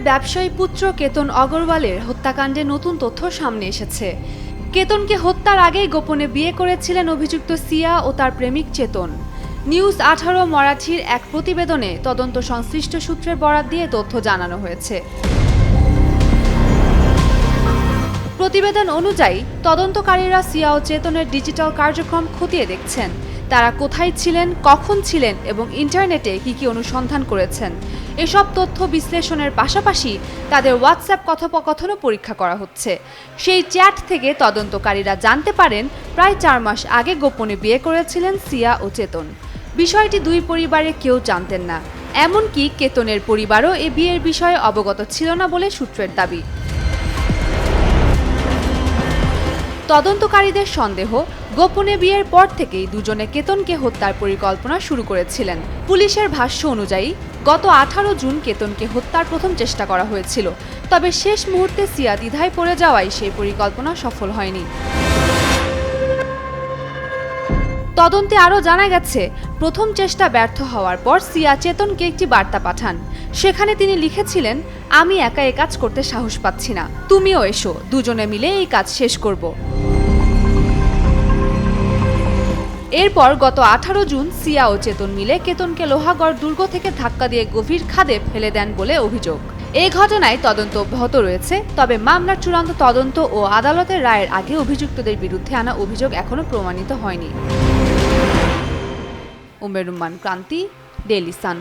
ব্যবসায়ী পুত্র কেতন অগ্রওয়ালের হত্যাকাণ্ডে নতুন তথ্য সামনে এসেছে। কেতনকে হত্যার আগেই গোপনে বিয়ে করেছিলেন অভিযুক্ত সিয়া ও তার প্রেমিক চেতন। নিউজ 18 মারাঠির এক প্রতিবেদনে তদন্ত সংশ্লিষ্ট সূত্রের বরাত দিয়ে তথ্য জানানো হয়েছে। প্রতিবেদন অনুযায়ী তদন্তকারীরা সিয়া ও চেতনের ডিজিটাল কার্যক্রম খতিয়ে দেখছেন। তারা কোথায় ছিলেন, কখন ছিলেন এবং ইন্টারনেটে কি অনুসন্ধান করেছেন এসব তথ্য বিশ্লেষণের পাশাপাশি তাদের হোয়াটসঅ্যাপ কথোপকথনও পরীক্ষা করা হচ্ছে। সেই চ্যাট থেকে তদন্তকারীরা জানতে পারেন প্রায় 4 মাস আগে গোপনে বিয়ে করেছিলেন সিয়া ও চেতন। বিষয়টি দুই পরিবারে কেউ জানতেন না, এমনকি কেতনের পরিবারও এ বিয়ের বিষয়ে অবগত ছিল না বলে সূত্রের দাবি। তদন্তকারীদের সন্দেহ, গোপনে বিয়ের পর থেকেই দুজনে কেতনকে হত্যার পরিকল্পনা শুরু করেছিলেন। পুলিশের ভাষ্য অনুযায়ী গত 18 জুন কেতনকে হত্যার প্রথম চেষ্টা করা হয়েছিল, তবে শেষ মুহূর্তে সিয়া দ্বিধায় পড়ে যাওয়ায় সেই পরিকল্পনা সফল হয়নি। তদন্তে আরও জানা গেছে, প্রথম চেষ্টা ব্যর্থ হওয়ার পর সিয়া চেতনকে একটি বার্তা পাঠান। সেখানে তিনি লিখেছিলেন, আমি একা এই কাজ করতে সাহস পাচ্ছি না, তুমিও এসো, দুজনে মিলে এই কাজ শেষ করব। এরপর গত 18 জুন সিয়া ও চেতন মিলে কেতনকে লোহাগড় দুর্গ থেকে ধাক্কা দিয়ে গভীর খাদে ফেলে দেন বলে অভিযোগ। এই ঘটনায় তদন্ত অব্যাহত রয়েছে, তবে মামলার চূড়ান্ত তদন্ত ও আদালতের রায়ের আগে অভিযুক্তদের বিরুদ্ধে আনা অভিযোগ এখনো প্রমাণিত হয়নি। উমের রুম্মান, ক্রান্তি, ডেইলি সান।